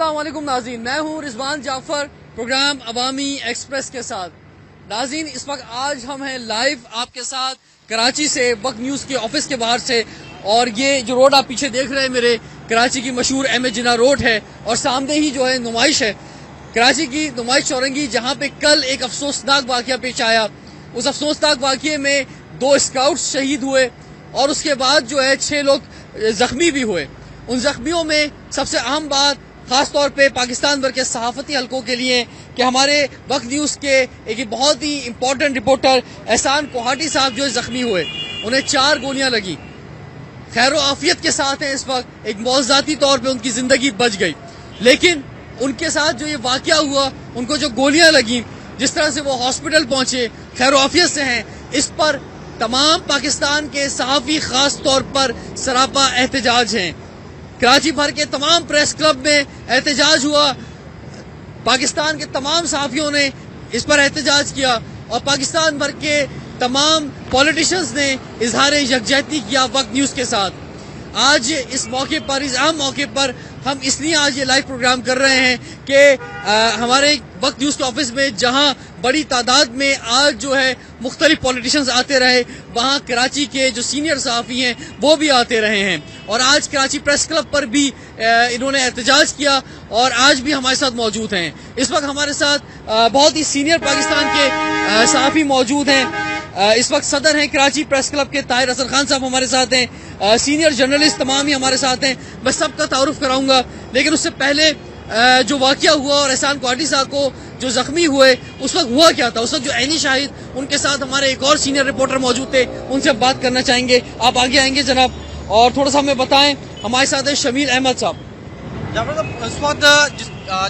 السلام علیکم ناظرین، میں ہوں رضوان جعفر پروگرام عوامی ایکسپریس کے ساتھ۔ ناظرین، اس وقت آج ہم ہیں لائیو آپ کے ساتھ کراچی سے، وقت نیوز کے آفس کے باہر سے، اور یہ جو روڈ آپ پیچھے دیکھ رہے ہیں میرے، کراچی کی مشہور احمد جناح روڈ ہے، اور سامنے ہی جو ہے نمائش ہے، کراچی کی نمائش چورنگی، جہاں پہ کل ایک افسوسناک واقعہ پیش آیا۔ اس افسوسناک واقعے میں 2 اسکاؤٹس شہید ہوئے اور اس کے بعد جو ہے 6 لوگ زخمی بھی ہوئے۔ ان زخمیوں میں سب سے اہم بات خاص طور پہ پاکستان بھر کے صحافتی حلقوں کے لیے کہ ہمارے وقت نیوز کے ایک بہت ہی امپورٹنٹ رپورٹر احسان کوہاٹی صاحب جو زخمی ہوئے، انہیں 4 گولیاں لگی، خیر و عافیت کے ساتھ ہیں اس وقت، ایک معجزاتی طور پہ ان کی زندگی بچ گئی، لیکن ان کے ساتھ جو یہ واقعہ ہوا، ان کو جو گولیاں لگیں، جس طرح سے وہ ہاسپٹل پہنچے، خیر و عافیت سے ہیں، اس پر تمام پاکستان کے صحافی خاص طور پر سراپا احتجاج ہیں۔ کراچی بھر کے تمام پریس کلب میں احتجاج ہوا، پاکستان کے تمام صحافیوں نے اس پر احتجاج کیا، اور پاکستان بھر کے تمام پولیٹیشنز نے اظہار یکجہتی کیا وقت نیوز کے ساتھ۔ آج اس موقع پر، اس اہم موقع پر، ہم اس لیے آج یہ لائیو پروگرام کر رہے ہیں کہ ہمارے وقت نیوز کے آفس میں جہاں بڑی تعداد میں آج جو ہے مختلف پولیٹیشنز آتے رہے، وہاں کراچی کے جو سینئر صحافی ہیں وہ بھی آتے رہے ہیں، اور آج کراچی پریس کلب پر بھی انہوں نے احتجاج کیا اور آج بھی ہمارے ساتھ موجود ہیں۔ اس وقت ہمارے ساتھ بہت ہی سینئر پاکستان کے صحافی موجود ہیں۔ اس وقت صدر ہیں کراچی پریس کلب کے طاہر حسن خان صاحب ہمارے ساتھ ہیں، سینئر جرنلسٹ تمام ہی ہمارے ساتھ ہیں، میں سب کا تعارف کراؤں گا، لیکن اس سے پہلے جو واقعہ ہوا اور احسان کوہاٹی صاحب کو جو زخمی ہوئے، اس وقت ہوا کیا تھا؟ اس وقت جو عینی شاہد، ان کے ساتھ ہمارے ایک اور سینئر رپورٹر موجود تھے، ان سے بات کرنا چاہیں گے۔ آپ آگے آئیں گے جناب، اور تھوڑا سا ہمیں بتائیں۔ ہمارے ساتھ ہیں شمیل احمد صاحب۔ اس وقت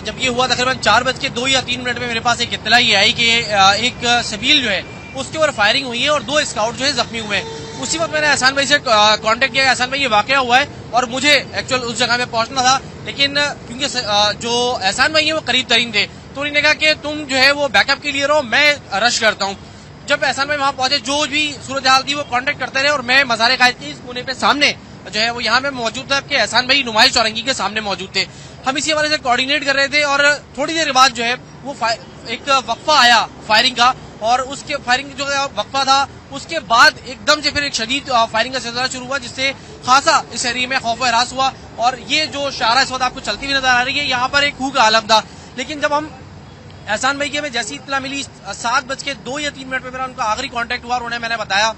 جب یہ ہوا تقریباً 4:02 یا 3 منٹ میں میرے پاس ایک اطلاع یہ آئی کہ ایک سبیل جو ہے اس کے اوپر فائرنگ ہوئی ہے اور 2 اسکاؤٹ جو ہے زخمی ہوئے ہیں۔ اسی وقت میں نے احسان بھائی سے کانٹیکٹ کیا، احسان بھائی یہ واقعہ ہوا ہے اور مجھے ایکچوئل اس جگہ میں پہنچنا تھا، لیکن کیونکہ جو احسان بھائی ہیں وہ قریب ترین تھے، تو انہوں نے کہا کہ تم جو ہے وہ بیک اپ کے لیے رہو، میں رش کرتا ہوں۔ جب احسان بھائی وہاں پہنچے، جو بھی صورتحال تھی وہ کانٹیکٹ کرتے رہے، اور میں مزار قائد کے اس کونے پہ سامنے جو ہے وہ یہاں میں موجود تھا کہ احسان بھائی نمائش چورنگی کے سامنے موجود تھے۔ ہم اسی حوالے سے کوآرڈینیٹ کر رہے تھے، اور تھوڑی دیر بعد جو ہے وہ ایک وقفہ آیا فائرنگ کا، اور اس کے فائرنگ جو وقفہ تھا اس کے بعد ایک دم سے پھر ایک شدید فائرنگ کا سلسلہ شروع ہوا، جس سے خاصا اس ایریے میں خوف و ہراس ہوا، اور یہ جو شارع اس وقت آپ کو چلتی ہوئی نظر آ رہی ہے، یہاں پر ایک خو کا عالم تھا۔ لیکن جب ہم احسان بھائی کی ہمیں جیسی اطلاع ملی 7:02 یا 3 منٹ میں میرا ان کا آخری کانٹیکٹ ہوا، اور انہیں میں نے بتایا،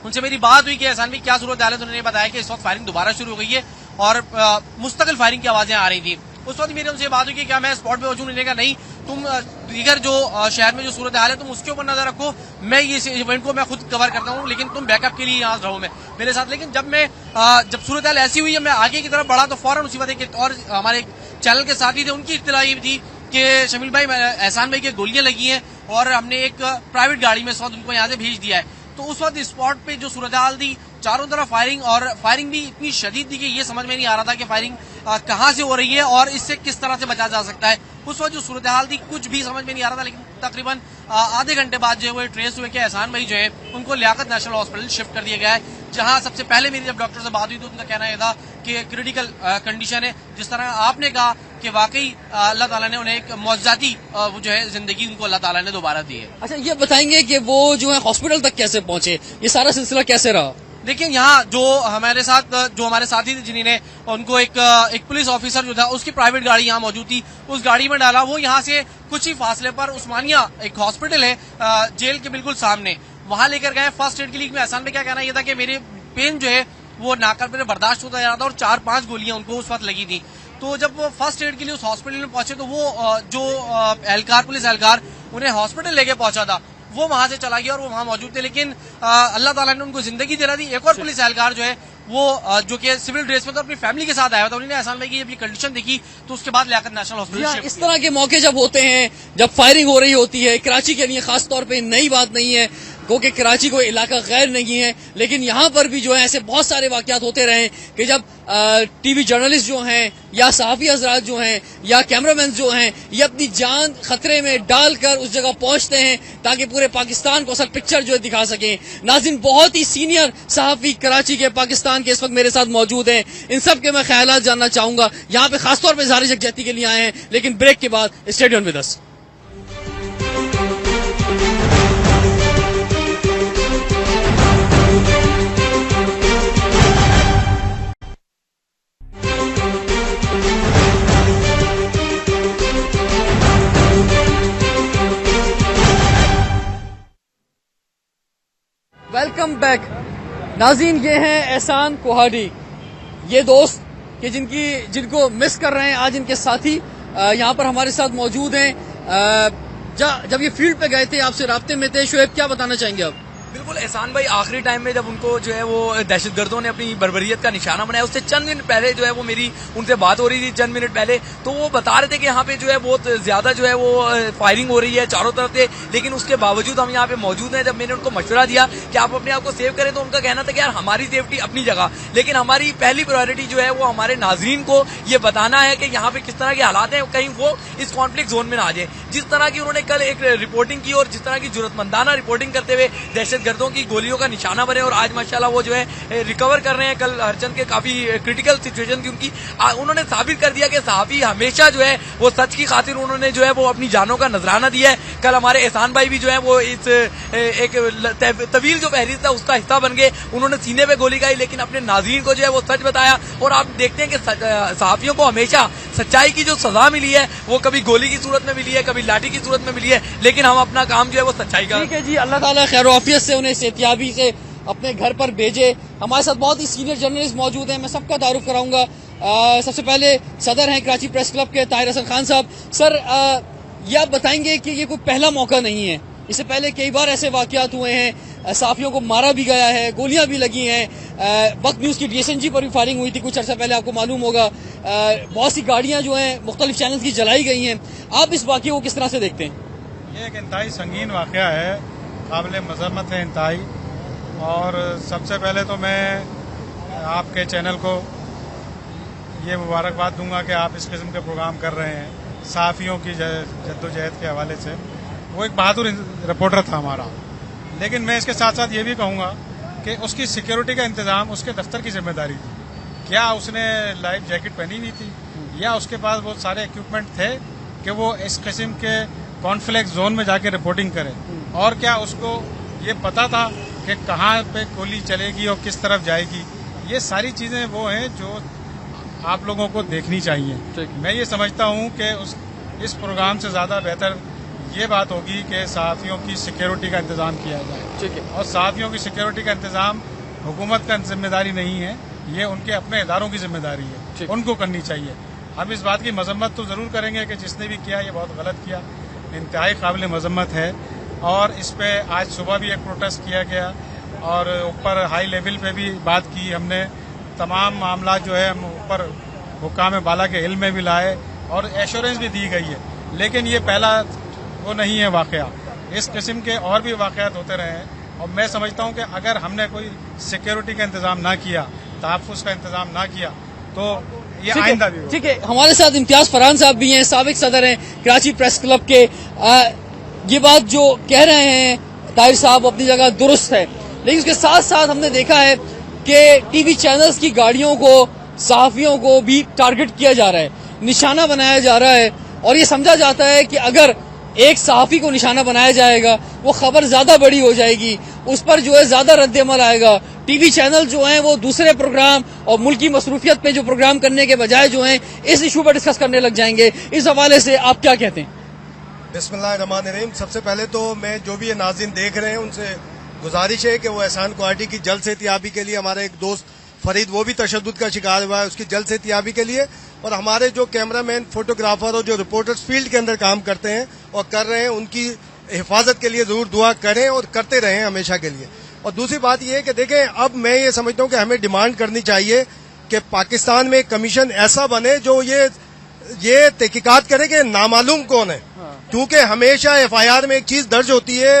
ان سے میری بات ہوئی کہ احسان بھائی کیا صورت حال ہے، تو انہوں نے بتایا کہ اس وقت فائرنگ دوبارہ شروع ہو گئی ہے اور مستقل فائرنگ کی آوازیں آ رہی تھیں۔ اس وقت میری ان سے بات ہوئی کہ کیا میں اسپاٹ پہ موجود، انہوں نے کہا نہیں، تم دیگر جو شہر میں جو صورت حال ہے تم اس کے اوپر نظر رکھو، میں یہ ایونٹ کو میں خود کور کرتا ہوں، لیکن تم بیک اپ کے لیے یہاں رہو میرے ساتھ۔ لیکن جب صورت حال ایسی ہوئی، میں آگے کی طرف بڑھا تو فوراً اسی وقت اور ہمارے چینل کے ساتھی تھے، ان کی اطلاع یہ تھی کہ شمیل بھائی احسان بھائی کے گولیاں لگی ہیں، اور ہم نے ایک پرائیویٹ گاڑی میں اس وقت ان کو یہاں سے بھیج دیا ہے۔ تو اس وقت اسپاٹ پہ جو صورتحال تھی، چاروں طرف فائرنگ، اور فائرنگ بھی اتنی شدید تھی کہ یہ سمجھ میں نہیں آ رہا تھا کہ فائرنگ کہاں سے ہو رہی ہے اور اس سے کس طرح سے بچا جا سکتا ہے۔ اس وقت جو صورتحال تھی کچھ بھی سمجھ میں نہیں آ رہا تھا، لیکن تقریباً آدھے گھنٹے بعد جو ہے وہ ٹریس ہوئے کہ احسان بھائی جو ہے ان کو لیاقت نیشنل ہاسپٹل شفٹ کر دیا گیا ہے، جہاں سب سے پہلے میری جب ڈاکٹر سے بات ہوئی تو ان کا کہنا یہ تھا کہ کریٹیکل کنڈیشن ہے۔ جس طرح آپ نے کہا کہ واقعی اللہ تعالیٰ نے انہیں ایک معجزاتی جو ہے زندگی ان کو اللہ تعالیٰ نے دوبارہ دی ہے۔ اچھا، یہ بتائیں گے کہ وہ جو ہے ہاسپٹل تک کیسے پہنچے، یہ سارا سلسلہ کیسے رہا؟ دیکھیں، یہاں جو ہمارے ساتھی تھے جنہیں نے ان کو ایک پولیس آفیسر جو تھا اس کی پرائیویٹ گاڑی یہاں موجود تھی، اس گاڑی میں ڈالا، وہ یہاں سے کچھ ہی فاصلے پر عثمانیہ ایک ہاسپٹل ہے جیل کے بالکل سامنے، وہاں لے کر گئے فرسٹ ایڈ کے لیے۔ میں احسان میں کیا کہنا یہ تھا کہ میرے پین جو ہے وہ ناک پر برداشت ہوتا جا رہا تھا، اور 4-5 گولیاں ان کو اس وقت لگی تھی۔ تو جب وہ فرسٹ ایڈ کے لیے اس ہاسپٹل میں پہنچے تو وہ جو پولیس اہلکار انہیں ہاسپٹل لے کے پہنچا تھا وہ وہاں سے چلا گیا اور وہ وہاں موجود تھے، لیکن اللہ تعالیٰ نے ان کو زندگی دلا دی۔ ایک اور پولیس اہلکار جو ہے وہ جو کہ سول ڈریس میں تو اپنی فیملی کے ساتھ آیا تھا، انہوں نے احسان بھائی کی جب یہ کنڈیشن دیکھی تو اس کے بعد لیاقت نیشنل ہاسپٹل۔ اس طرح کے موقع جب ہوتے ہیں، جب فائرنگ ہو رہی ہوتی ہے، کراچی کے لیے خاص طور پہ نئی بات نہیں ہے، گو کہ کراچی کوئی علاقہ غیر نہیں ہے، لیکن یہاں پر بھی جو ہے ایسے بہت سارے واقعات ہوتے رہے کہ جب ٹی وی جرنلسٹ جو ہیں یا صحافی حضرات جو ہیں یا کیمرہ مین جو ہیں یہ اپنی جان خطرے میں ڈال کر اس جگہ پہنچتے ہیں تاکہ پورے پاکستان کو اصل پکچر جو ہے دکھا سکیں. ناظرین، بہت ہی سینئر صحافی کراچی کے، پاکستان کے اس وقت میرے ساتھ موجود ہیں. ان سب کے میں خیالات جاننا چاہوں گا. یہاں پہ خاص طور پہ اظہار یکجہتی کے لیے آئے ہیں، لیکن بریک کے بعد stay with us. Welcome back. ناظرین، یہ ہیں احسان کوہاڈی، یہ دوست کہ جن کو مس کر رہے ہیں. آج ان کے ساتھی یہاں پر ہمارے ساتھ موجود ہیں. جب یہ فیلڈ پہ گئے تھے، آپ سے رابطے میں تھے، شعیب کیا بتانا چاہیں گے آپ؟ بالکل احسان بھائی، آخری ٹائم میں جب ان کو جو ہے وہ دہشت گردوں نے اپنی بربریت کا نشانہ بنایا، اس سے چند منٹ پہلے جو ہے وہ میری ان سے بات ہو رہی تھی چند منٹ پہلے، تو وہ بتا رہے تھے کہ یہاں پہ جو ہے بہت زیادہ جو ہے وہ فائرنگ ہو رہی ہے چاروں طرف سے، لیکن اس کے باوجود ہم یہاں پہ موجود ہیں. جب میں نے ان کو مشورہ دیا کہ آپ اپنے آپ کو سیو کریں، تو ان کا کہنا تھا کہ یار ہماری سیفٹی اپنی جگہ، لیکن ہماری پہلی پرائرٹی جو ہے وہ ہمارے ناظرین کو یہ بتانا ہے کہ یہاں پہ کس طرح کے حالات ہیں، کہیں وہ اس کانفلکٹ زون میں نہ آ جائے. جس طرح کی انہوں نے کل ایک رپورٹنگ کی اور جس طرح کی جرات مندانہ رپورٹنگ کرتے ہوئے دہشت گردوں کی گولیوں کا نشانہ بنے، اور آج ماشاءاللہ وہ جو ہے ریکور کر رہے ہیں. کل ہرچند کے کافی کریٹیکل سچویشن تھی ان کی، انہوں نے ثابت کر دیا کہ صحافی ہمیشہ جو ہے وہ سچ کی خاطر انہوں نے جو ہے وہ اپنی جانوں کا نذرانہ دیا ہے. کل ہمارے احسان بھائی بھی جو ہے وہ اس ایک طویل جو فہرست تھا اس کا حصہ بن گئے. انہوں نے سینے پہ گولی کھائی لیکن اپنے ناظرین کو جو ہے وہ سچ بتایا. اور آپ دیکھتے ہیں کہ صحافیوں کو ہمیشہ سچائی کی جو سزا ملی ہے وہ کبھی گولی کی صورت میں ملی ہے، کبھی لاٹھی کی صورت میں ملی ہے، لیکن ہم اپنا کام جو ہے وہ سچائی کا. ٹھیک ہے جی، اللہ تعالیٰ خیر و عافیت سے انہیں صحتیابی سے اپنے گھر پر بھیجے. ہمارے ساتھ بہت ہی سینئر جرنلسٹ موجود ہیں، میں سب کا تعارف کراؤں گا. سب سے پہلے صدر ہیں کراچی پریس کلب کے طاہر حسن خان صاحب. سر، یہ آپ بتائیں گے کہ یہ کوئی پہلا موقع نہیں ہے، اس سے پہلے کئی بار ایسے واقعات ہوئے ہیں، صحافیوں کو مارا بھی گیا ہے، گولیاں بھی لگی ہیں. وقت نیوز کی DSNG پر بھی فائرنگ ہوئی تھی کچھ عرصہ پہلے، آپ کو معلوم ہوگا. بہت سی گاڑیاں جو ہیں مختلف چینلز کی جلائی گئی ہیں. آپ اس واقعے کو کس طرح سے دیکھتے ہیں؟ یہ ایک انتہائی سنگین واقعہ ہے، قابل مذمت ہے انتہائی. اور سب سے پہلے تو میں آپ کے چینل کو یہ مبارکباد دوں گا کہ آپ اس قسم کے پروگرام کر رہے ہیں صحافیوں کی جد و جہد کے حوالے سے. وہ ایک بہادر رپورٹر تھا ہمارا، لیکن میں اس کے ساتھ ساتھ یہ بھی کہوں گا کہ اس کی سیکیورٹی کا انتظام اس کے دفتر کی ذمہ داری تھی. کیا اس نے لائف جیکٹ پہنی ہوئی تھی یا اس کے پاس وہ سارے اکوپمنٹ تھے کہ وہ اس قسم کے کانفلکٹ زون میں جا کے رپورٹنگ کرے؟ اور کیا اس کو یہ پتا تھا کہ کہاں پہ گولی چلے گی اور کس طرف جائے گی؟ یہ ساری چیزیں وہ ہیں جو آپ لوگوں کو دیکھنی چاہیے. میں یہ سمجھتا ہوں کہ اس پروگرام سے زیادہ بہتر یہ بات ہوگی کہ صحافیوں کی سیکیورٹی کا انتظام کیا جائے. اور صحافیوں کی سیکیورٹی کا انتظام حکومت کا ذمہ داری نہیں ہے، یہ ان کے اپنے اداروں کی ذمہ داری ہے، ان کو کرنی چاہیے. ہم اس بات کی مذمت تو ضرور کریں گے کہ جس نے بھی کیا یہ بہت غلط کیا، انتہائی قابل مذمت ہے. اور اس پہ آج صبح بھی ایک پروٹیسٹ کیا گیا اور اوپر ہائی لیول پہ بھی بات کی ہم نے. تمام معاملات جو ہے ہم اوپر حکام بالا کے علم میں بھی لائے اور ایشورنس بھی دی گئی ہے. لیکن یہ پہلا وہ نہیں ہے واقعہ، اس قسم کے اور بھی واقعات ہوتے رہے ہیں. اور میں سمجھتا ہوں کہ اگر ہم نے کوئی سیکیورٹی کا انتظام نہ کیا، تحفظ کا انتظام نہ کیا، تو یہ آئندہ بھی. ٹھیک ہے، ہمارے ساتھ امتیاز فرحان صاحب بھی ہیں، سابق صدر ہیں کراچی پریس کلب کے. یہ بات جو کہہ رہے ہیں طاہر صاحب اپنی جگہ درست ہے، لیکن اس کے ساتھ ساتھ ہم نے دیکھا ہے کہ ٹی وی چینلز کی گاڑیوں کو، صحافیوں کو بھی ٹارگٹ کیا جا رہا ہے، نشانہ بنایا جا رہا ہے. اور یہ سمجھا جاتا ہے کہ اگر ایک صحافی کو نشانہ بنایا جائے گا وہ خبر زیادہ بڑی ہو جائے گی، اس پر جو ہے زیادہ رد عمل آئے گا. ٹی وی چینل جو ہیں وہ دوسرے پروگرام اور ملکی مصروفیت پہ جو پروگرام کرنے کے بجائے جو ہیں اس ایشو پر ڈسکس کرنے لگ جائیں گے. اس حوالے سے آپ کیا کہتے ہیں؟ بسم اللہ الرحمن الرحیم. سب سے پہلے تو میں جو بھی یہ ناظرین دیکھ رہے ہیں ان سے گزارش ہے کہ وہ احسان کوہاڈی کی جلد صحتیابی کے لیے، ہمارا ایک دوست فرید وہ بھی تشدد کا شکار ہوا ہے، اس کی جلد صحتیابی کے لیے، اور ہمارے جو کیمرہ مین، فوٹوگرافر اور جو رپورٹرز فیلڈ کے اندر کام کرتے ہیں اور کر رہے ہیں، ان کی حفاظت کے لیے ضرور دعا کریں اور کرتے رہیں ہمیشہ کے لیے. اور دوسری بات یہ ہے کہ دیکھیں، اب میں یہ سمجھتا ہوں کہ ہمیں ڈیمانڈ کرنی چاہیے کہ پاکستان میں ایک کمیشن ایسا بنے جو یہ تحقیقات کرے کہ نامعلوم کون ہے. کیونکہ ہمیشہ FIR میں ایک چیز درج ہوتی ہے،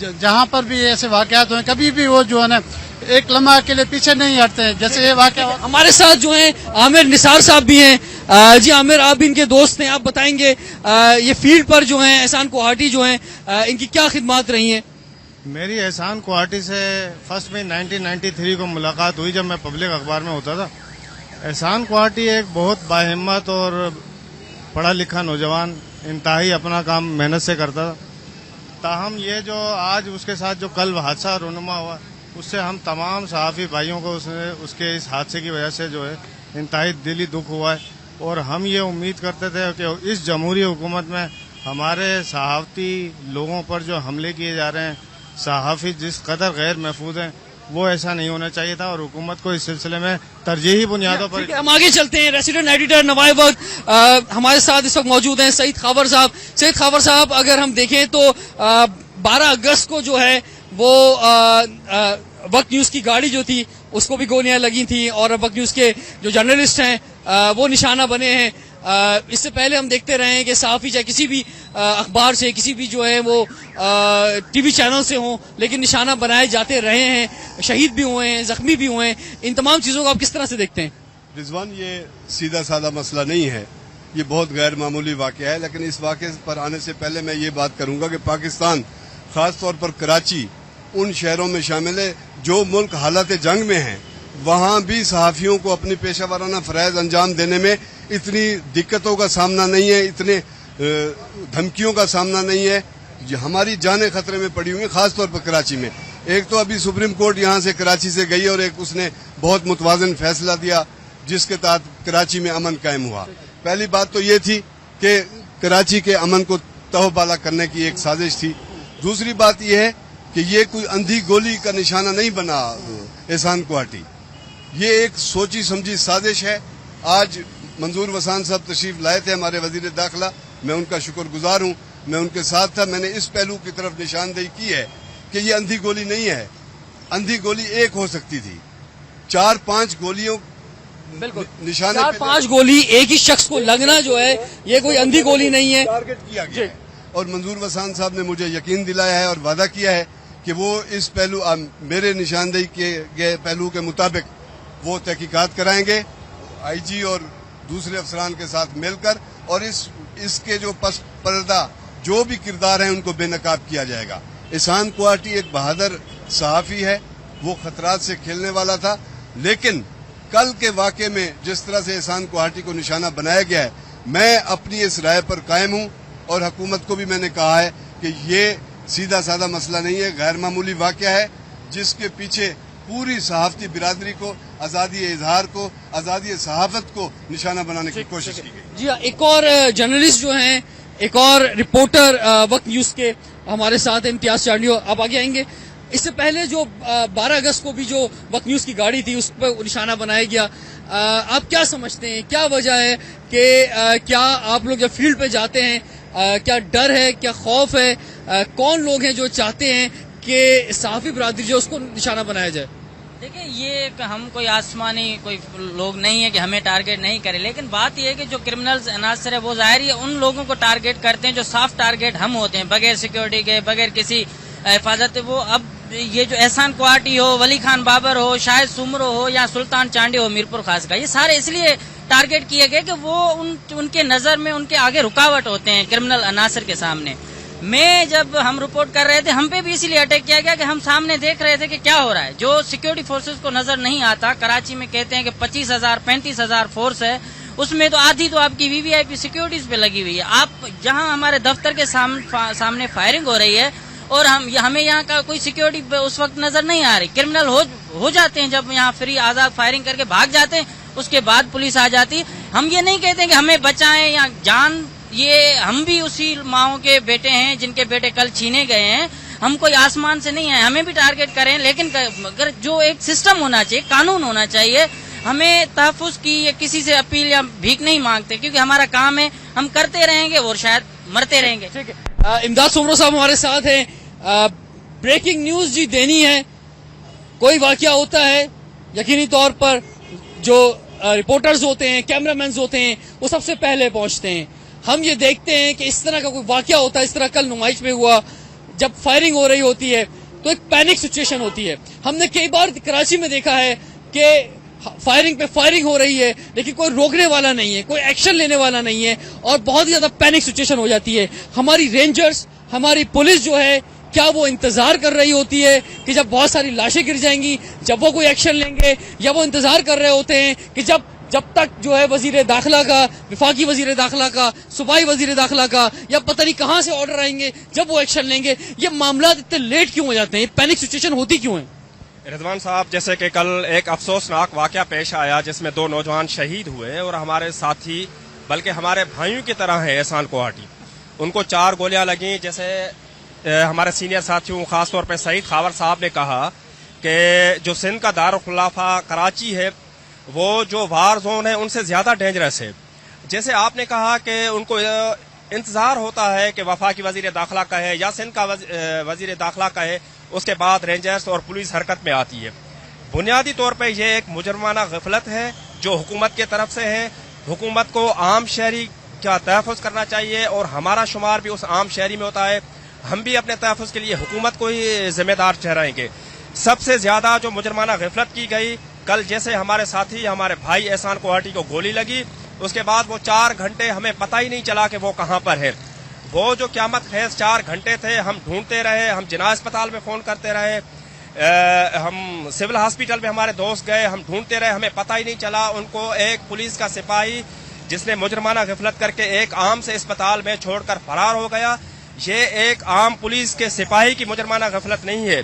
جہاں پر بھی ایسے واقعات ہوئے کبھی بھی وہ جو ہے نا ایک لمحہ کے لیے پیچھے نہیں ہٹتے ہیں. جیسے یہ واقعہ ہمارے ساتھ جو ہیں عامر نثار صاحب بھی ہیں. جی عامر، آپ بھی ان کے دوست ہیں، آپ بتائیں گے یہ فیلڈ پر جو ہیں احسان کوہاٹی جو ہیں ان کی کیا خدمات رہی ہیں؟ میری احسان کوہاٹی سے فرسٹ میں 1993 کو ملاقات ہوئی جب میں پبلک اخبار میں ہوتا تھا. احسان کوہاٹی ایک بہت باہمت اور پڑھا لکھا نوجوان، انتہائی اپنا کام محنت سے کرتا تھا. تاہم یہ جو آج اس کے ساتھ جو کل حادثہ رونما ہوا، اس سے ہم تمام صحافی بھائیوں کو اس کے اس حادثے کی وجہ سے جو ہے انتہائی دلی دکھ ہوا ہے. اور ہم یہ امید کرتے تھے کہ اس جمہوری حکومت میں ہمارے صحافتی لوگوں پر جو حملے کیے جا رہے ہیں، صحافی جس قدر غیر محفوظ ہیں، وہ ایسا نہیں ہونا چاہیے تھا اور حکومت کو اس سلسلے میں ترجیحی بنیادوں پر. ہم آگے چلتے ہیں. ریسیڈنٹ ایڈیٹر نوائے وقت ہمارے ساتھ اس وقت موجود ہیں سعید خاور صاحب. سعید خاور صاحب، اگر ہم دیکھیں تو 12 اگست کو جو ہے وہ وقت نیوز کی گاڑی جو تھی اس کو بھی گولیاں لگی تھیں اور وقت نیوز کے جو جرنلسٹ ہیں وہ نشانہ بنے ہیں. اس سے پہلے ہم دیکھتے رہے ہیں کہ صحافی چاہے کسی بھی اخبار سے، کسی بھی جو ہے وہ ٹی وی چینل سے ہوں، لیکن نشانہ بنائے جاتے رہے ہیں. شہید بھی ہوئے ہیں، زخمی بھی ہوئے ہیں. ان تمام چیزوں کو آپ کس طرح سے دیکھتے ہیں؟ رضوان، یہ سیدھا سادہ مسئلہ نہیں ہے، یہ بہت غیر معمولی واقعہ ہے. لیکن اس واقعے پر آنے سے پہلے میں یہ بات کروں گا کہ پاکستان، خاص طور پر کراچی، ان شہروں میں شامل ہے جو ملک حالت جنگ میں ہیں. وہاں بھی صحافیوں کو اپنی پیشہ ورانہ فرائض انجام دینے میں اتنی دقتوں کا سامنا نہیں ہے، اتنے دھمکیوں کا سامنا نہیں ہے. ہماری جانیں خطرے میں پڑی ہوئی ہیں، خاص طور پر کراچی میں. ایک تو ابھی سپریم کورٹ یہاں سے کراچی سے گئی اور ایک اس نے بہت متوازن فیصلہ دیا جس کے تحت کراچی میں امن قائم ہوا. پہلی بات تو یہ تھی کہ کراچی کے امن کو تہو بالا کرنے کی ایک سازش تھی. دوسری بات یہ ہے کہ یہ کوئی اندھی گولی کا نشانہ نہیں بنا احسان کوہاٹی، یہ ایک سوچی سمجھی سازش ہے. آج منظور وسان صاحب تشریف لائے تھے، ہمارے وزیر داخلہ، میں ان کا شکر گزار ہوں، میں ان کے ساتھ تھا. میں نے اس پہلو کی طرف نشاندہی کی ہے کہ یہ اندھی گولی نہیں ہے. اندھی گولی ایک ہو سکتی تھی، 4-5 گولیوں نشانے 4-5 گولی ایک ہی شخص کو لگنا جو ہے یہ کوئی اندھی گولی نہیں ہے. ٹارگٹ کیا گیا ہے. اور منظور وسان صاحب نے مجھے یقین دلایا ہے اور وعدہ کیا ہے کہ وہ اس پہلو میرے نشاندہی کے گئے پہلو کے مطابق وہ تحقیقات کرائیں گے آئی جی اور دوسرے افسران کے ساتھ مل کر، اور اس کے جو پس پردہ جو بھی کردار ہیں ان کو بے نقاب کیا جائے گا. احسان کوہاٹی ایک بہادر صحافی ہے، وہ خطرات سے کھیلنے والا تھا، لیکن کل کے واقعے میں جس طرح سے احسان کوہاٹی کو نشانہ بنایا گیا ہے، میں اپنی اس رائے پر قائم ہوں اور حکومت کو بھی میں نے کہا ہے کہ یہ سیدھا سادہ مسئلہ نہیں ہے، غیر معمولی واقعہ ہے جس کے پیچھے پوری صحافتی برادری کو، آزادی اظہار کو، آزادی صحافت کو نشانہ بنانے کی کوشش کی گئی. جی ایک اور جرنلسٹ جو ہیں، ایک اور رپورٹر وقت نیوز کے ہمارے ساتھ امتیاز چانڈیو، آپ آگے آئیں گے. اس سے پہلے جو 12 اگست کو بھی جو وقت نیوز کی گاڑی تھی اس پہ نشانہ بنایا گیا، آپ کیا سمجھتے ہیں، کیا وجہ ہے کہ کیا آپ لوگ جب فیلڈ پہ جاتے ہیں کیا ڈر ہے، کیا خوف ہے، کون لوگ ہیں جو چاہتے ہیں کہ صحافی برادری جو اس کو نشانہ بنایا جائے؟ دیکھیں، یہ ہم کوئی آسمانی کوئی لوگ نہیں ہے کہ ہمیں ٹارگٹ نہیں کرے، لیکن بات یہ ہے کہ جو کرمنلز عناصر ہے وہ ظاہر ہے ان لوگوں کو ٹارگٹ کرتے ہیں جو سافٹ ٹارگٹ ہم ہوتے ہیں، بغیر سیکیورٹی کے، بغیر کسی حفاظت. وہ اب یہ جو احسان کوہاٹی ہو، ولی خان بابر ہو، شاہد سومرو ہو یا سلطان چانڈی ہو میرپور خاص کا، یہ سارے اس لیے ٹارگٹ کیے گئے کہ وہ ان کے نظر میں ان کے آگے رکاوٹ ہوتے ہیں کرمنل عناصر کے سامنے. میں جب ہم رپورٹ کر رہے تھے ہم پہ بھی اسی لیے اٹیک کیا گیا کہ ہم سامنے دیکھ رہے تھے کہ کیا ہو رہا ہے، جو سیکیورٹی فورسز کو نظر نہیں آتا. کراچی میں کہتے ہیں کہ 25,000-35,000 فورس ہے، اس میں تو آدھی تو آپ کی وی وی آئی پی سیکیورٹیز پہ لگی ہوئی ہے. آپ جہاں ہمارے دفتر کے سامنے فائرنگ ہو رہی ہے اور ہمیں یہاں کا کوئی سیکیورٹی اس وقت نظر نہیں آ رہی. کرمنل ہو جاتے ہیں جب یہاں فری آزاد فائرنگ کر کے بھاگ جاتے ہیں، اس کے بعد پولیس آ جاتی. ہم یہ نہیں کہتے کہ ہمیں بچائیں یا جان، یہ ہم بھی اسی ماؤں کے بیٹے ہیں جن کے بیٹے کل چھینے گئے ہیں. ہم کوئی آسمان سے نہیں آئے، ہمیں بھی ٹارگٹ کریں، لیکن اگر جو ایک سسٹم ہونا چاہیے، قانون ہونا چاہیے. ہمیں تحفظ کی یا کسی سے اپیل یا بھیک نہیں مانگتے، کیونکہ ہمارا کام ہے، ہم کرتے رہیں گے اور شاید مرتے رہیں گے. ٹھیک ہے، امداد سومرو صاحب ہمارے ساتھ ہیں. بریکنگ نیوز جی دینی ہے، کوئی واقعہ ہوتا ہے یقینی طور پر جو رپورٹرز ہوتے ہیں، کیمرہ مینز ہوتے ہیں، وہ سب سے پہلے پہنچتے ہیں. ہم یہ دیکھتے ہیں کہ اس طرح کا کوئی واقعہ ہوتا ہے، اس طرح کل نمائش میں ہوا، جب فائرنگ ہو رہی ہوتی ہے تو ایک پینک سچویشن ہوتی ہے. ہم نے کئی بار کراچی میں دیکھا ہے کہ فائرنگ پہ فائرنگ ہو رہی ہے لیکن کوئی روکنے والا نہیں ہے, کوئی ایکشن لینے والا نہیں ہے, اور بہت ہی زیادہ پینک سچویشن ہو جاتی ہے. ہماری رینجرز, ہماری پولیس جو ہے, کیا وہ انتظار کر رہی ہوتی ہے کہ جب بہت ساری لاشیں گر جائیں گی جب وہ کوئی ایکشن لیں گے, یا وہ انتظار کر رہے ہوتے ہیں کہ جب تک جو ہے وزیر داخلہ کا, وفاقی وزیر داخلہ کا, صوبائی وزیر داخلہ کا, یا پتہ نہیں کہاں سے آرڈر آئیں گے جب وہ ایکشن لیں گے؟ یہ معاملات اتنے لیٹ کیوں ہو جاتے ہیں؟ یہ پینک سچویشن ہوتی کیوں ہے؟ رضوان صاحب, جیسے کہ کل ایک افسوسناک واقعہ پیش آیا جس میں 2 نوجوان شہید ہوئے, اور ہمارے ساتھی بلکہ ہمارے بھائیوں کی طرح ہیں احسان کوہاٹی, ان کو 4 گولیاں لگیں. جیسے ہمارے سینئر ساتھیوں خاص طور پہ سعید خاور صاحب نے کہا کہ جو سندھ کا دارالخلافہ کراچی ہے وہ جو وار زون ہے ان سے زیادہ ڈینجرس ہے. جیسے آپ نے کہا کہ ان کو انتظار ہوتا ہے کہ وفاقی وزیر داخلہ کا ہے یا سندھ کا وزیر داخلہ کا ہے, اس کے بعد رینجرز اور پولیس حرکت میں آتی ہے. بنیادی طور پہ یہ ایک مجرمانہ غفلت ہے جو حکومت کی طرف سے ہے. حکومت کو عام شہری کا تحفظ کرنا چاہیے, اور ہمارا شمار بھی اس عام شہری میں ہوتا ہے. ہم بھی اپنے تحفظ کے لیے حکومت کو ہی ذمہ دار ٹھہرائیں گے. سب سے زیادہ جو مجرمانہ غفلت کی گئی کل, جیسے ہمارے ساتھی ہمارے بھائی احسان کوہاٹی کو گولی لگی, اس کے بعد وہ 4 گھنٹے ہمیں پتہ ہی نہیں چلا کہ وہ کہاں پر ہے. وہ جو قیامت خیز 4 گھنٹے تھے, ہم ڈھونڈتے رہے, ہم جناح اسپتال میں فون کرتے رہے, ہم سول ہاسپٹل میں ہمارے دوست گئے, ہم ڈھونڈتے رہے, ہمیں پتہ ہی نہیں چلا. ان کو ایک پولیس کا سپاہی جس نے مجرمانہ غفلت کر کے ایک عام سے اسپتال میں چھوڑ کر فرار ہو گیا. یہ ایک عام پولیس کے سپاہی کی مجرمانہ غفلت نہیں ہے,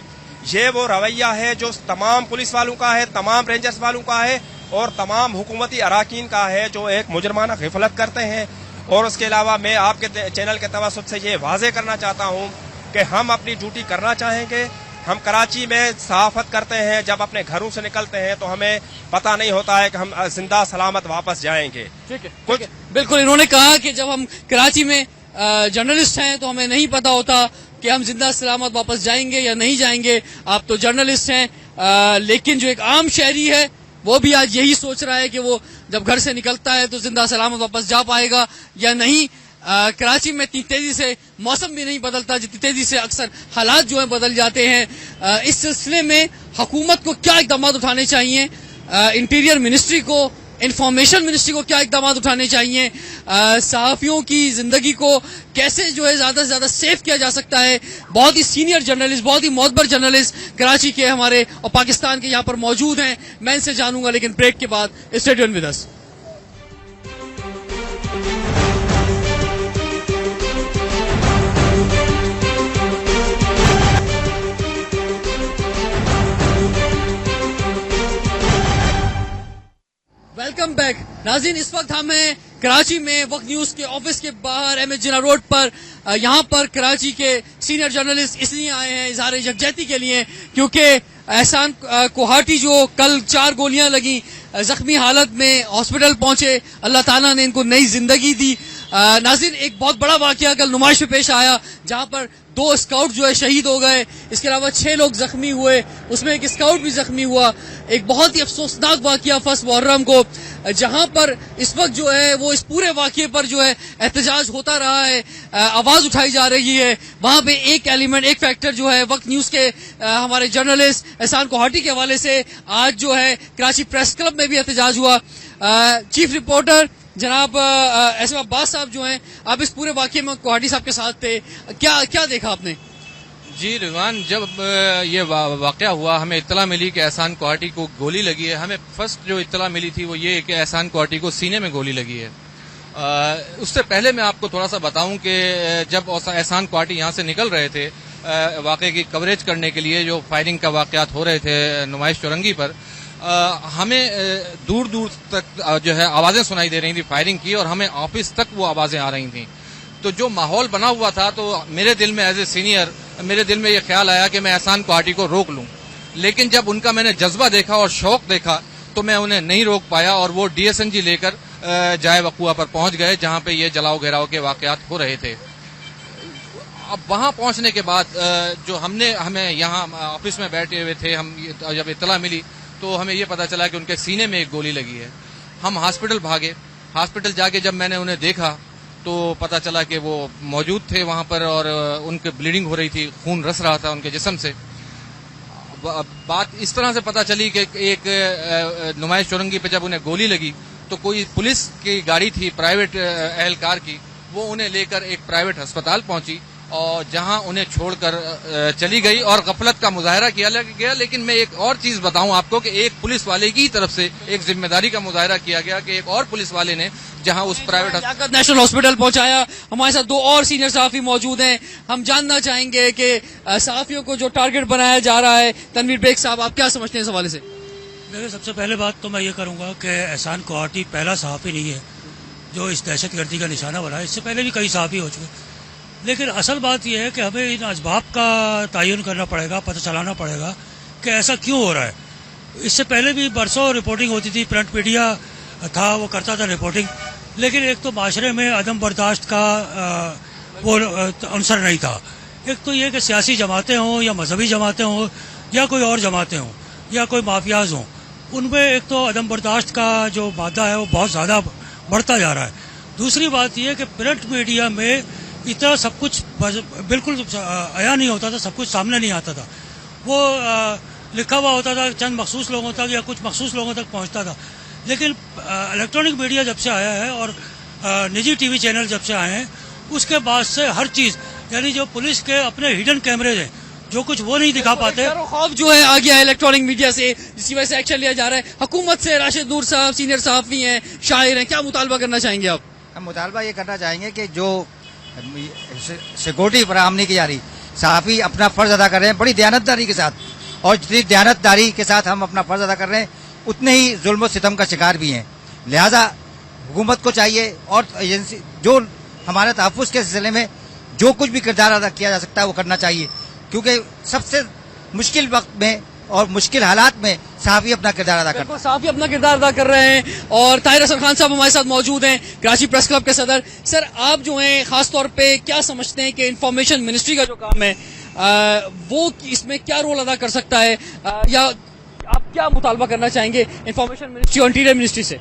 یہ وہ رویہ ہے جو تمام پولیس والوں کا ہے, تمام رینجرز والوں کا ہے, اور تمام حکومتی اراکین کا ہے جو ایک مجرمانہ غفلت کرتے ہیں. اور اس کے علاوہ میں آپ کے چینل کے توسط سے یہ واضح کرنا چاہتا ہوں کہ ہم اپنی ڈیوٹی کرنا چاہیں گے. ہم کراچی میں صحافت کرتے ہیں, جب اپنے گھروں سے نکلتے ہیں تو ہمیں پتہ نہیں ہوتا ہے کہ ہم زندہ سلامت واپس جائیں گے. ٹھیک ہے, بالکل. انہوں نے کہا کہ جب ہم کراچی میں جرنلسٹ ہیں تو ہمیں نہیں پتا ہوتا کہ ہم زندہ سلامت واپس جائیں گے یا نہیں جائیں گے. آپ تو جرنلسٹ ہیں, لیکن جو ایک عام شہری ہے وہ بھی آج یہی سوچ رہا ہے کہ وہ جب گھر سے نکلتا ہے تو زندہ سلامت واپس جا پائے گا یا نہیں. کراچی میں اتنی تیزی سے موسم بھی نہیں بدلتا جتنی تیزی سے اکثر حالات جو ہیں بدل جاتے ہیں. اس سلسلے میں حکومت کو کیا اقدامات اٹھانے چاہیے؟ انٹیریئر منسٹری کو, انفارمیشن منسٹری کو کیا اقدامات اٹھانے چاہیے؟ صحافیوں کی زندگی کو کیسے جو ہے زیادہ سے زیادہ سیف کیا جا سکتا ہے؟ بہت ہی سینئر جرنلسٹ, بہت ہی معتبر جرنلسٹ کراچی کے ہمارے اور پاکستان کے یہاں پر موجود ہیں, میں ان سے جانوں گا, لیکن بریک کے بعد. Stay tuned with us. Welcome back. ناظرین, اس وقت ہم ہیں کراچی میں وقت نیوز کے آفس کے باہر ایم ایس جناح روڈ پر. یہاں پر کراچی کے سینئر جرنلسٹ اس لیے آئے ہیں اظہار یکجہتی کے لیے کیونکہ احسان کوہاٹی جو کل 4 گولیاں لگیں, زخمی حالت میں ہاسپٹل پہنچے, اللہ تعالیٰ نے ان کو نئی زندگی دی. ناظرین, ایک بہت بڑا واقعہ کل نمائش میں پیش آیا جہاں پر 2 اسکاؤٹ جو ہے شہید ہو گئے, اس کے علاوہ 6 لوگ زخمی ہوئے, اس میں ایک اسکاؤٹ بھی زخمی ہوا. ایک بہت ہی افسوسناک واقعہ 1 محرم کو, جہاں پر اس وقت جو ہے وہ اس پورے واقعے پر جو ہے احتجاج ہوتا رہا ہے, آواز اٹھائی جا رہی ہے. وہاں پہ ایک ایلیمنٹ, ایک فیکٹر جو ہے وقت نیوز کے ہمارے جرنلسٹ احسان کوہاٹی کے حوالے سے آج جو ہے کراچی پریس کلب میں بھی احتجاج ہوا. چیف رپورٹر جناب ایس ایم عباس صاحب جو ہیں, آپ اس پورے واقعے میں کوہاٹی صاحب کے ساتھ تھے, کیا دیکھا آپ نے؟ جی رضوان, جب یہ واقعہ ہوا ہمیں اطلاع ملی کہ احسان کوہاٹی کو گولی لگی ہے. ہمیں فرسٹ جو اطلاع ملی تھی وہ یہ کہ احسان کوہاٹی کو سینے میں گولی لگی ہے. اس سے پہلے میں آپ کو تھوڑا سا بتاؤں کہ جب احسان کوہاٹی یہاں سے نکل رہے تھے واقعے کی کوریج کرنے کے لیے, جو فائرنگ کا واقعات ہو رہے تھے نمائش چورنگی پر, ہمیں دور دور تک جو ہے آوازیں سنائی دے رہی تھی فائرنگ کی, اور ہمیں آفس تک وہ آوازیں آ رہی تھیں. تو جو ماحول بنا ہوا تھا تو میرے دل میں ایز اے سینئر میرے دل میں یہ خیال آیا کہ میں احسان کوہاٹی کو روک لوں, لیکن جب ان کا میں نے جذبہ دیکھا اور شوق دیکھا تو میں انہیں نہیں روک پایا, اور وہ ڈی ایس این جی لے کر جائے وقوع پر پہنچ گئے جہاں پہ یہ جلاؤ گھیراؤ کے واقعات ہو رہے تھے. اب وہاں پہنچنے کے بعد جو ہمیں یہاں آفس میں بیٹھے ہوئے تھے, ہم جب اطلاع ملی تو ہمیں یہ پتا چلا کہ ان کے سینے میں ایک گولی لگی ہے. ہم ہاسپٹل بھاگے. ہاسپٹل جا کے جب میں نے انہیں دیکھا تو پتہ چلا کہ وہ موجود تھے وہاں پر اور ان کی بلیڈنگ ہو رہی تھی، خون رس رہا تھا ان کے جسم سے. بات اس طرح سے پتہ چلی کہ ایک نمائش چورنگی پہ جب انہیں گولی لگی تو کوئی پولیس کی گاڑی تھی پرائیویٹ اہلکار کی، وہ انہیں لے کر ایک پرائیویٹ ہسپتال پہنچی اور جہاں انہیں چھوڑ کر چلی گئی اور غفلت کا مظاہرہ کیا گیا. لیکن میں ایک اور چیز بتاؤں آپ کو کہ ایک پولیس والے کی طرف سے ایک ذمہ داری کا مظاہرہ کیا گیا کہ ایک اور پولیس والے نے جہاں اس پرائیویٹ نیشنل ہاسپٹل پہنچایا. ہمارے ساتھ 2 اور سینئر صحافی موجود ہیں. ہم جاننا چاہیں گے کہ صحافیوں کو جو ٹارگٹ بنایا جا رہا ہے. تنویر بیگ صاحب، آپ کیا سمجھتے ہیں اس حوالے سے؟ دیکھیں، سب سے پہلے بات تو میں یہ کروں گا کہ احسان کوہاٹی پہلا صحافی نہیں ہے جو اس دہشت گردی کا نشانہ بنا ہے. اس سے پہلے بھی کئی صحافی ہو چکے، لیکن اصل بات یہ ہے کہ ہمیں ان اسباب کا تعین کرنا پڑے گا، پتہ چلانا پڑے گا کہ ایسا کیوں ہو رہا ہے. اس سے پہلے بھی برسوں رپورٹنگ ہوتی تھی، پرنٹ میڈیا تھا وہ کرتا تھا رپورٹنگ، لیکن ایک تو معاشرے میں عدم برداشت کا وہ عنصر نہیں تھا. ایک تو یہ کہ سیاسی جماعتیں ہوں یا مذہبی جماعتیں ہوں یا کوئی اور جماعتیں ہوں یا کوئی مافیاز ہوں، ان میں ایک تو عدم برداشت کا جو مادہ ہے وہ بہت زیادہ بڑھتا جا رہا ہے. دوسری بات یہ کہ پرنٹ میڈیا میں اتنا سب کچھ بالکل عیاں نہیں ہوتا تھا، سب کچھ سامنے نہیں آتا تھا. وہ لکھا ہوا ہوتا تھا چند مخصوص لوگوں تک یا کچھ مخصوص لوگوں تک پہنچتا تھا. لیکن الیکٹرانک میڈیا جب سے آیا ہے اور نجی ٹی وی چینل جب سے آئے ہیں، اس کے بعد سے ہر چیز، یعنی جو پولیس کے اپنے ہڈن کیمرے ہیں جو کچھ وہ نہیں دکھا پاتے، خوف جو ہے آ گیا ہے الیکٹرانک میڈیا سے، جس کی وجہ سے ایکشن لیا جا رہا ہے. حکومت سے راشد نور صاحب سینئر صحافی ہیں، شاعر ہیں، کیا مطالبہ کرنا چاہیں گے آپ؟ ہم مطالبہ یہ کرنا چاہیں گے کہ جو سیکورٹی فراہم نہیں کی جا رہی، صحافی اپنا فرض ادا کر رہے ہیں بڑی دیانتداری کے ساتھ، اور جتنی دیانتداری کے ساتھ ہم اپنا فرض ادا کر رہے ہیں اتنے ہی ظلم و ستم کا شکار بھی ہیں. لہذا حکومت کو چاہیے اور ایجنسی جو ہمارے تحفظ کے سلسلے میں جو کچھ بھی کردار ادا کیا جا سکتا ہے وہ کرنا چاہیے، کیونکہ سب سے مشکل وقت میں اور مشکل حالات میں صحافی اپنا کردار ادا کرتا ہے. صحافی اپنا کردار ادا کر رہے ہیں. اور طاہر حسن خان صاحب ہمارے ساتھ موجود ہیں، کراچی پریس کلب کے صدر. سر، آپ جو ہیں خاص طور پہ کیا سمجھتے ہیں کہ انفارمیشن منسٹری کا جو کام ہے وہ اس میں کیا رول ادا کر سکتا ہے، یا آپ کیا مطالبہ کرنا چاہیں گے انفارمیشن منسٹری اور انٹیریئر منسٹری سے؟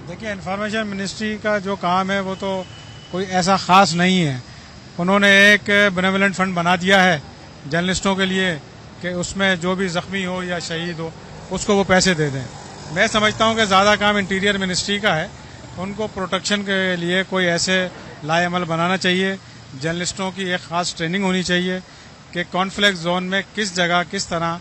دیکھیے، انفارمیشن منسٹری کا جو کام ہے وہ تو کوئی ایسا خاص نہیں ہے. انہوں نے ایک بینیولنٹ فنڈ بنا دیا ہے جرنلسٹوں کے لیے کہ اس میں جو بھی زخمی ہو یا شہید ہو اس کو وہ پیسے دے دیں. میں سمجھتا ہوں کہ زیادہ کام انٹیریئر منسٹری کا ہے. ان کو پروٹیکشن کے لیے کوئی ایسے لائے عمل بنانا چاہیے. جرنلسٹوں کی ایک خاص ٹریننگ ہونی چاہیے کہ کانفلکٹ زون میں کس جگہ کس طرح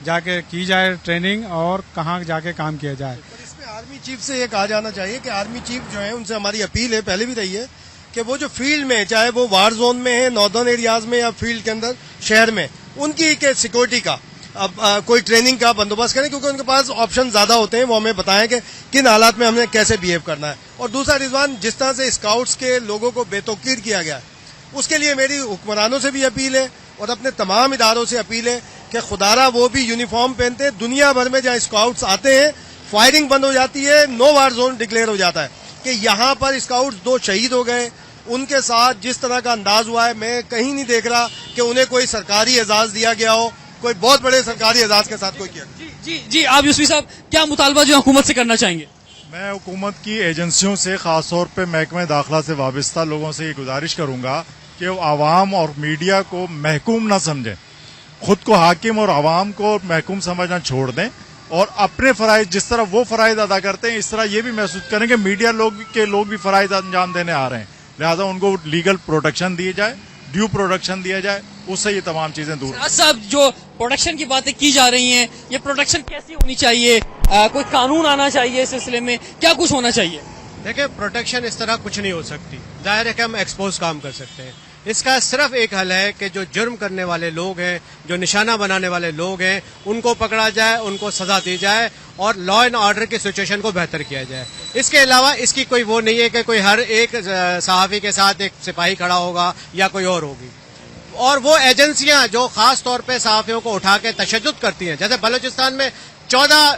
جا کے کی جائے ٹریننگ اور کہاں جا کے کام کیا جائے. اس میں آرمی چیف سے یہ کہا جانا چاہیے کہ آرمی چیف جو ہیں ان سے ہماری اپیل ہے، پہلے بھی رہی ہے، کہ وہ جو فیلڈ میں، چاہے وہ وار زون میں ہے، ناردرن ایریاز میں یا فیلڈ کے اندر شہر میں، ان کی سیکورٹی کا اب کوئی ٹریننگ کا بندوبست کریں، کیونکہ ان کے پاس آپشن زیادہ ہوتے ہیں. وہ ہمیں بتائیں کہ کن حالات میں ہم نے کیسے بہیو کرنا ہے. اور دوسرا رضوان، جس طرح سے اسکاؤٹس کے لوگوں کو بے توقیر کیا گیا ہے، اس کے لیے میری حکمرانوں سے بھی اپیل ہے اور اپنے تمام اداروں سے اپیل ہے کہ خدارا وہ بھی یونیفارم پہنتے ہیں. دنیا بھر میں جہاں اسکاؤٹس آتے ہیں فائرنگ بند ہو جاتی ہے، نو وار زون ڈکلیئر ہو جاتا ہے. کہ یہاں پر اسکاؤٹس 2 شہید ہو گئے، ان کے ساتھ جس طرح کا انداز ہوا ہے، میں کہیں نہیں دیکھ رہا کہ انہیں کوئی سرکاری اعزاز دیا گیا ہو، کوئی بہت بڑے سرکاری اعزاز کے ساتھ کوئی کیا. جی آپ یوسفی صاحب کیا مطالبہ جو حکومت سے کرنا چاہیں گے؟ میں حکومت کی ایجنسیوں سے، خاص طور پہ محکمہ داخلہ سے وابستہ لوگوں سے یہ گزارش کروں گا کہ وہ عوام اور میڈیا کو محکوم نہ سمجھیں، خود کو حاکم اور عوام کو محکوم سمجھنا چھوڑ دیں، اور اپنے فرائض جس طرح وہ فرائض ادا کرتے ہیں اس طرح یہ بھی محسوس کریں کہ میڈیا لوگ بھی فرائض انجام دینے آ رہے ہیں. لہذا ان کو لیگل پروٹیکشن دی جائے، ڈیو پروٹیکشن دیا جائے، اس سے یہ تمام چیزیں دور. صاحب، جو پروٹیکشن کی باتیں کی جا رہی ہیں، یہ پروٹیکشن کیسی ہونی چاہیے؟ کوئی قانون آنا چاہیے اس سلسلے میں؟ کیا کچھ ہونا چاہیے؟ دیکھیں، پروٹیکشن اس طرح کچھ نہیں ہو سکتی. ظاہر ہے کہ ہم ایکسپوز کام کر سکتے ہیں. اس کا صرف ایک حل ہے کہ جو جرم کرنے والے لوگ ہیں، جو نشانہ بنانے والے لوگ ہیں، ان کو پکڑا جائے، ان کو سزا دی جائے اور لا اینڈ آرڈر کی سچویشن کو بہتر کیا جائے. اس کے علاوہ اس کی کوئی وہ نہیں ہے کہ کوئی ہر ایک صحافی کے ساتھ ایک سپاہی کھڑا ہوگا یا کوئی اور ہوگی. اور وہ ایجنسیاں جو خاص طور پہ صحافیوں کو اٹھا کے تشدد کرتی ہیں، جیسے بلوچستان میں 14